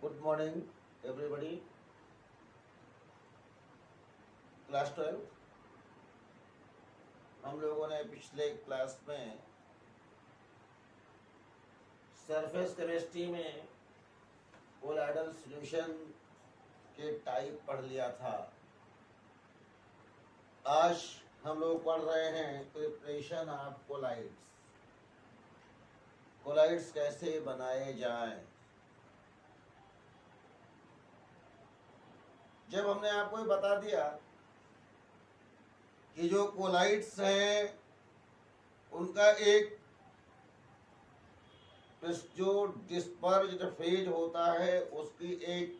Good morning everybody. Class 12 हम लोगों ने पिछले क्लास में सरफेस केमिस्ट्री में कोलाइडल सॉल्यूशन के टाइप पढ़ लिया था। आज हम लोग पढ़ रहे हैं प्रिपरेशन ऑफ कोलाइड्स। कोलाइड्स कैसे बनाए जाएं। जब हमने आपको ये बता दिया कि जो कोलाइड्स हैं उनका एक जो डिस्पर्ज्ड फेज होता है उसकी एक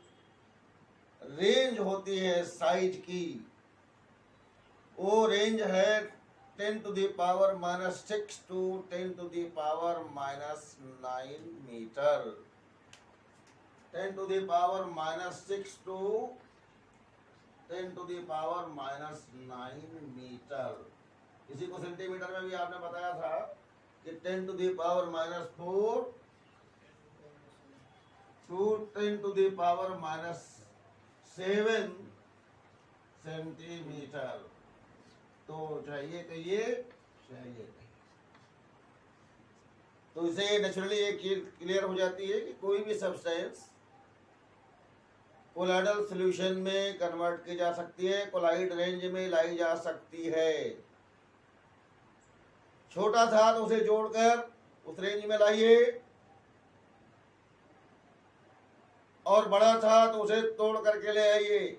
रेंज होती है साइज की। वो रेंज है 10 to the power minus 6 to 10 to the power minus 9 metre. 10 to the power minus 6 to 10 to the power minus 9 metre. इसी को सेंटीमीटर में भी आपने बताया था कि 10 to the power minus 4 to 10 to the power minus 7 centimetre. तो चाहिए कहिए चाहिए। तो इसे नेचुरली एक चीज क्लियर हो जाती है कि कोई भी सब्सटेंस कोलाइडल सॉल्यूशन में कन्वर्ट की जा सकती है, कोलाइड रेंज में लाई जा सकती है। छोटा था तो उसे जोड़कर उस रेंज में लाइए, और बड़ा था तो उसे तोड़ करके ले आइए।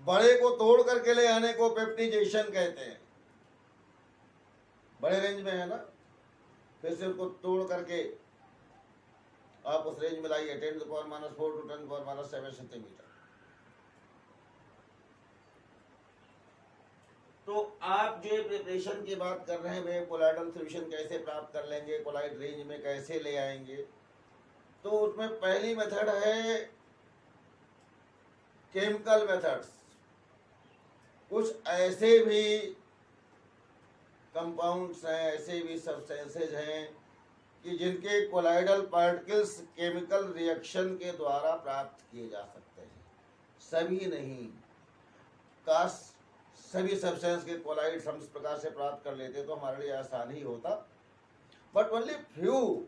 बड़े को तोड़ करके ले आने को पेप्टिजाइजेशन कहते हैं। बड़े रेंज में है ना, फिर से उसको तोड़ करके आप उस रेंज में लाइए 10 to the power minus 4 to 10 to the power minus 7 centimetre. तो आप जो प्रिपरेशन की बात कर रहे हैं वे कोलाइडल सॉल्यूशन कैसे प्राप्त कर लेंगे, कोलाइड रेंज में कैसे ले आएंगे। तो उसमें पहली मेथड है केमिकल मेथड्स। कुछ ऐसे भी कंपाउंड्स हैं, ऐसे भी सब्सटेंसेज हैं कि जिनके कोलाइडल पार्टिकल्स केमिकल रिएक्शन के द्वारा प्राप्त किए जा सकते हैं। सभी नहीं, काश सभी सब्सटेंस के कोलाइड्स हम इस प्रकार से प्राप्त कर लेते तो हमारे लिए आसान ही होता। But only few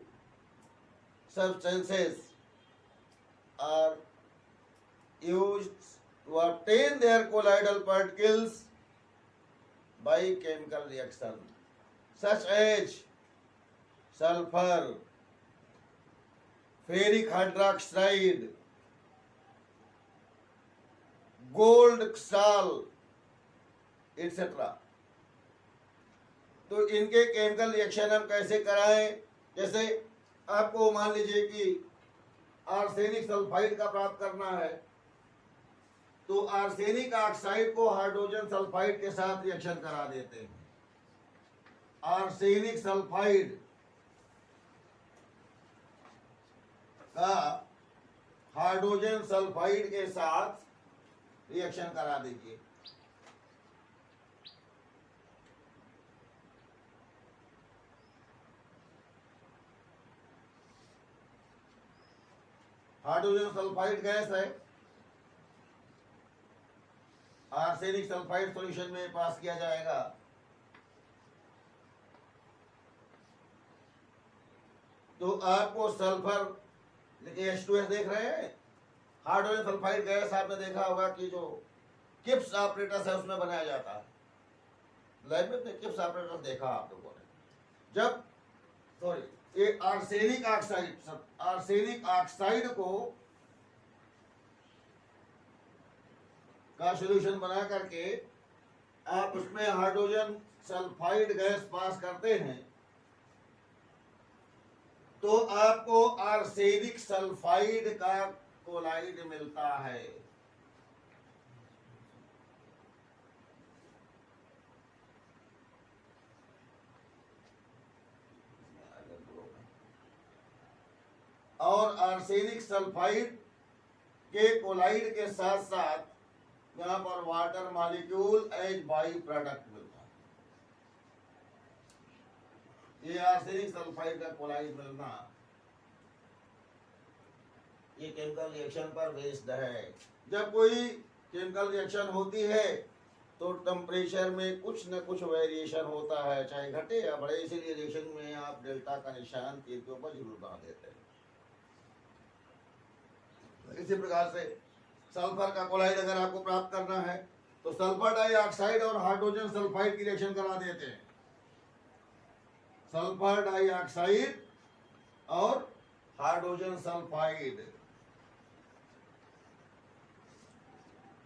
substances are used to obtain their colloidal particles by chemical reaction, such as sulfur, ferric hydroxide, gold crystal, etc. तो इनके केमिकल रिएक्शन हम कैसे कराएं। जैसे आपको मान लीजिए कि आर्सेनिक सल्फाइड का प्राप्त करना है, तो आर्सेनिक ऑक्साइड को हाइड्रोजन सल्फाइड के साथ रिएक्शन करा देते हैं। आर्सेनिक सल्फाइड का हाइड्रोजन सल्फाइड के साथ रिएक्शन करा दीजिए। हाइड्रोजन सल्फाइड गैस है, आर्सेनिक सल्फाइड सॉल्यूशन में पास किया जाएगा। तो आपको सल्फर, देखिए H2S देख रहे हैं, हाइड्रोजन सल्फाइड गैस आपने देखा होगा कि जो किप्स ऑपरेटस है उसमें बनाया जाता है। लैब में किप्स ऑपरेटस देखा आप लोगों ने। जब ये आर्सेनिक ऑक्साइड को का सॉल्यूशन बना करके आप उसमें हाइड्रोजन सल्फाइड गैस पास करते हैं तो आपको आर्सेनिक सल्फाइड का कोलाइड मिलता है। और आर्सेनिक सल्फाइड के कोलाइड के साथ साथ यहाँ पर water molecule as by product मिलता है। ये आर्सेनिक सल्फाइड का कोलाइड मिलना ये केमिकल रिएक्शन पर बेस्ड है। जब कोई केमिकल रिएक्शन होती है तो टेम्परेचर में कुछ न कुछ वेरिएशन होता है, चाहे घटे या बढ़े, इसीलिए रिएक्शन में आप डेल्टा का निशान तीर के ऊपर जरूर बना देते हैं। इसी प्रकार से सल्फर का क्लोराइड अगर आपको प्राप्त करना है तो सल्फर डाइऑक्साइड और हाइड्रोजन सल्फाइड की रिएक्शन करा देते हैं। सल्फर डाइऑक्साइड और हाइड्रोजन सल्फाइड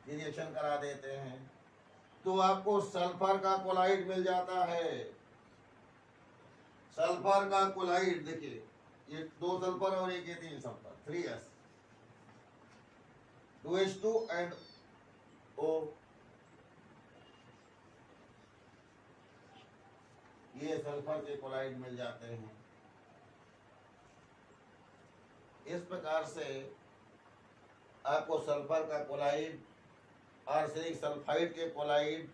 की रिएक्शन करा देते हैं तो आपको सल्फर का क्लोराइड मिल जाता है। सल्फर का क्लोराइड देखिए, ये 2 सल्फर और एक 3 sulphur, 3s, 2h2 and O, ये सल्फर के क्लोराइड मिल जाते हैं। इस प्रकार से आपको सल्फर का क्लोराइड, आर्सेनिक सल्फाइड के क्लोराइड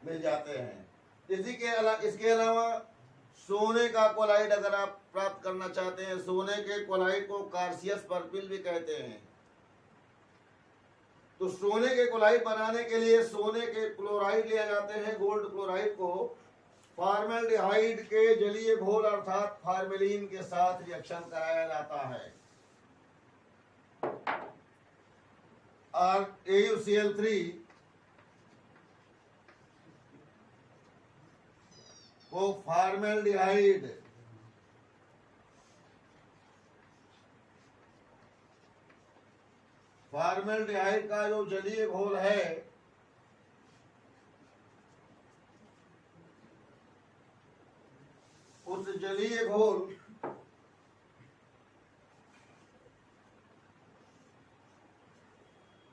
मिल जाते हैं। इसके अलावा सोने का क्लोराइड अगर आप प्राप्त करना चाहते हैं, सोने के क्लोराइड को कार्सियस पर्पिल भी कहते हैं। तो सोने के क्लोराइड बनाने के लिए सोने के क्लोराइड लिया जाते हैं, गोल्ड क्लोराइड को फॉर्मेल्डिहाइड के जलीय घोल अर्थात फार्मेलिन के साथ रिएक्शन कराया जाता है और AuCl3 को फॉर्मेल्डिहाइड का जो जलीय घोल है उस जलीय घोल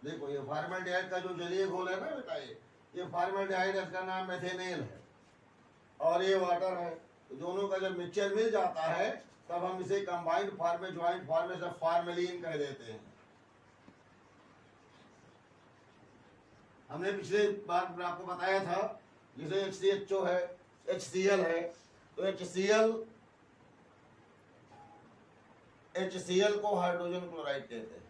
देखो, ये फॉर्मेल्डिहाइड का जो जलीय घोल है ना बेटा, ये फॉर्मेल्डिहाइड, इसका नाम मेथेनेल है और ये वाटर है। तो दोनों का जब मिक्सचर मिल जाता है तब हम इसे कंबाइंड फॉर्म में, ज्वाइंट फॉर्म में सब फार्मेलिन कह देते हैं। हमने पिछले बार आपको बताया था, जैसे HCHO है, HCl है, तो HCl को हाइड्रोजन क्लोराइड कहते हैं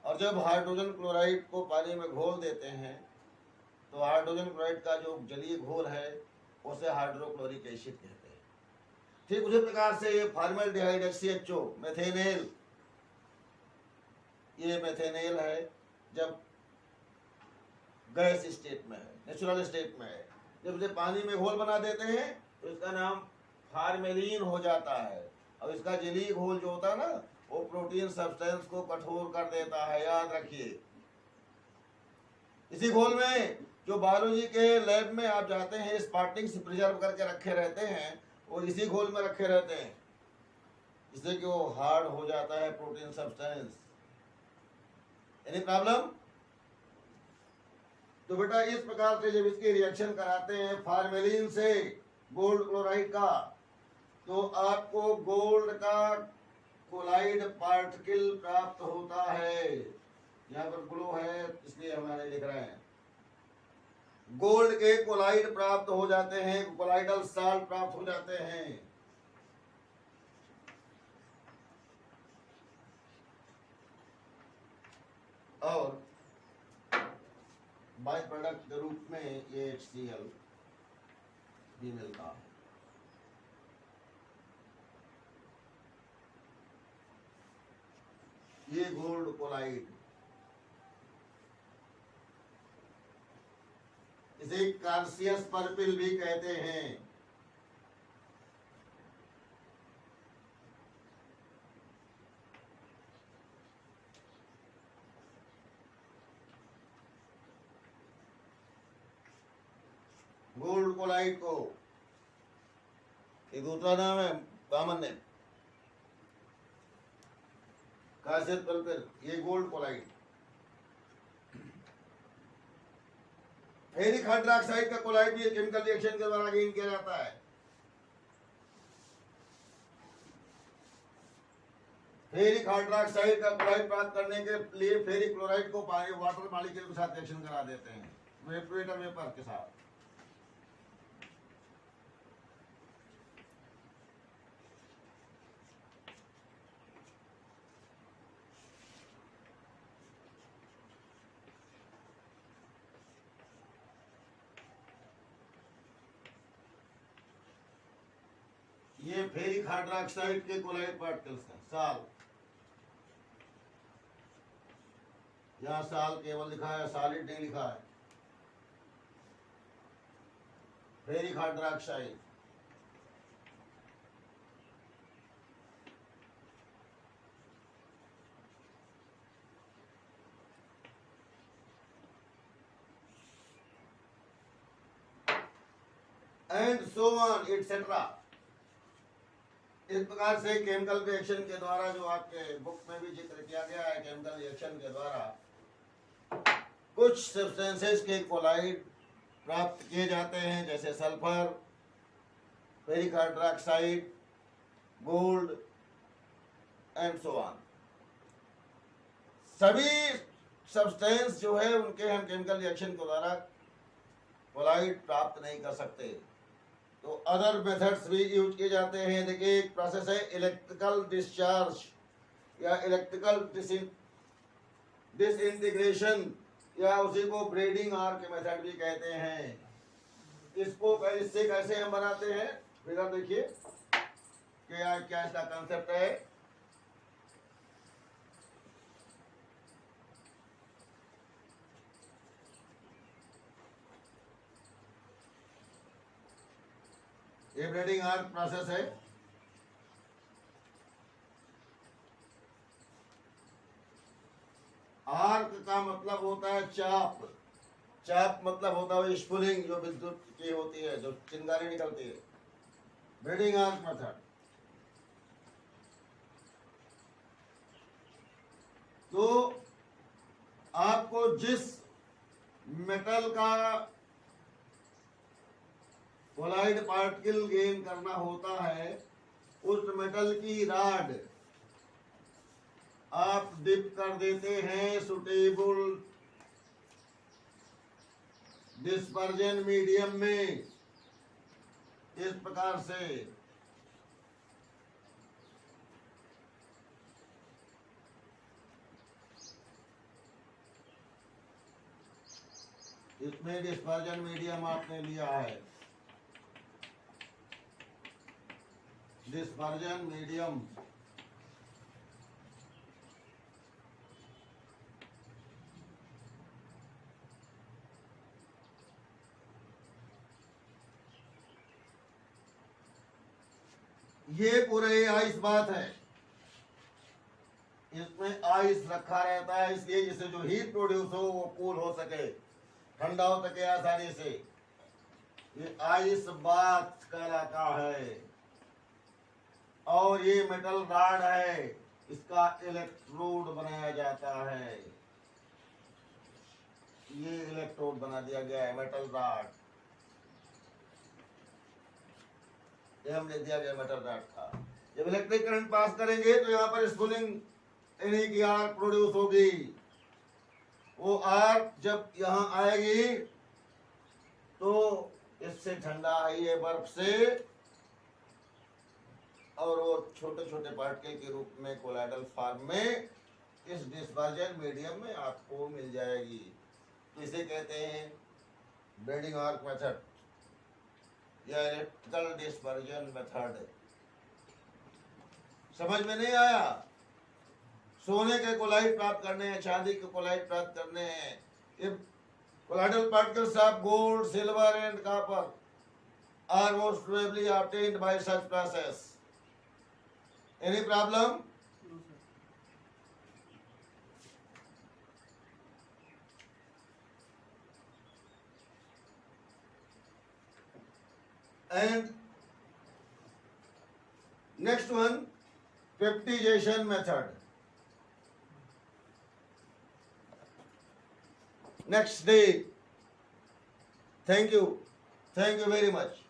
और जब हाइड्रोजन क्लोराइड को पानी में घोल देते हैं तो हाइड्रोजन क्लोराइड का जो जलीय घोल है उसे हाइड्रोक्लोरिक एसिड कहते हैं। ठीक उसी प्रकार से ये फॉर्मेल्डिहाइड HCHO, मेथेनेल, ये मेथेनेल है जब गैस स्टेट में है, नेचुरल स्टेट में है, जब इसे पानी में घोल बना देते हैं तो इसका नाम फार्मेलिन हो जाता है। अब इसका जलीय घोल जो होता है ना, वो प्रोटीन सब्सटेंस को कठोर कर देता है, याद रखिए। इसी घोल में जो बायोलॉजी के लैब में आप जाते हैं, स्पार्टिंग से प्रिजर्व करके रखे रहते हैं, वो इसी घोल में रखे रहते हैं, जिससे कि वो हार्ड हो जाता है प्रोटीन सब्सटेंस। Any problem? तो बेटा इस प्रकार से जब इसकी रिएक्शन कराते हैं फार्मेलिन से गोल्ड क्लोराइड का, तो आपको गोल्ड का क्लोराइड पार्टिकल प्राप्त होता है। यहाँ पर ग्लो है इसलिए हमारे लिख रहे हैं। गोल्ड के क्लोराइड प्राप्त हो जाते हैं, क्लोराइडल साल्ट प्राप्त हो जाते हैं। और बाय प्रोडक्ट के रूप में ये HCl भी मिलता है। ये गोल्ड क्लोराइड, इसे कार्सियस पर्पिल भी कहते हैं। गोल्ड क्लोराइड को एक दूसरा नाम है, कॉमन नेम कार्सियस पर्पिल, ये गोल्ड क्लोराइड। फेरिक हाइड्रोक्साइड का क्लोराइड भी केमिकल रिएक्शन के द्वारा गेन किया जाता है। फेरिक हाइड्रोक्साइड का क्लोराइड प्राप्त करने के लिए फेरिक क्लोराइड को वाटर मॉलिक्यूल के साथ रिएक्शन करा देते हैं, वेपर के साथ। फेरिक हाइड्रोक्साइड के कोलाइड पार्टिकल्स हैं। साल, यहाँ साल केवल लिखा है, सॉलिड नहीं लिखा है। Ferric hydroxide, and so on etcetera. इस प्रकार से केमिकल रिएक्शन के द्वारा, जो आपके बुक में भी जिक्र किया गया है, केमिकल रिएक्शन के द्वारा कुछ सब्सटेंसेस के कोलाइड प्राप्त किए जाते हैं, जैसे sulphur, ferric hydroxide, gold and so on. सभी सब्सटेंस जो है उनके हम केमिकल रिएक्शन के द्वारा कोलाइड प्राप्त नहीं कर सकते, तो अदर मेथड्स भी यूज किए जाते हैं। देखिए, एक प्रोसेस है इलेक्ट्रिकल डिस्चार्ज या इलेक्ट्रिकल डिसइंटीग्रेशन, या उसी को ब्रेडिंग आर्क मेथड भी कहते हैं। इससे कैसे हम बनाते हैं, फिगर देखिए क्या क्या इसका कंसेप्ट है। ये ब्रेडिंग आर्क प्रोसेस है। आर्क का मतलब होता है चाप, चाप मतलब होता है स्फुलिंग, जो विद्युत की होती है, जो चिंगारी निकलती है। Braiding arc method. तो आपको जिस मेटल का कोलाइड पार्टिकल गेन करना होता है, उस मेटल की राड आप डिप कर देते हैं सुटेबल डिस्पर्जन मीडियम में, इस प्रकार से। इसमें डिस्पर्जन मीडियम आपने लिया है, डिस्पर्जन मीडियम। ये पूरे आइस बात है, इसमें आइस रखा रहता है, इसलिए जिससे जो हीट प्रोड्यूस हो वो कूल हो सके, ठंडा हो सके आसानी से। ये आइस बात कहलाता है। और ये मेटल राड है, इसका इलेक्ट्रोड बनाया जाता है। ये इलेक्ट्रोड बना दिया गया है, मेटल राड, ये हमने दिया गया मेटल राड का। जब इलेक्ट्रिक करंट पास करेंगे तो यहाँ पर स्फुलिंग यानी कि आर्क प्रोड्यूस होगी। वो आर्क जब यहाँ आएगी तो इससे ठंडा आई है बर्फ से, और वो छोटे छोटे पार्टिकल के रूप में कोलाइडल फॉर्म में इस डिस्पर्जन मीडियम में आपको मिल जाएगी। तो इसे कहते हैं ब्रेडिंग आर्क मेथड या इलेक्ट्रिकल डिस्पर्जन मेथड। समझ में नहीं आया? सोने के कोलाइड प्राप्त करने हैं, चांदी के कोलाइड प्राप्त करने हैं, ये colloidal particles of gold, silver and copper are most probably obtained by such process. Any problem? No, sir. And next one, peptidation method. Next day. Thank you very much.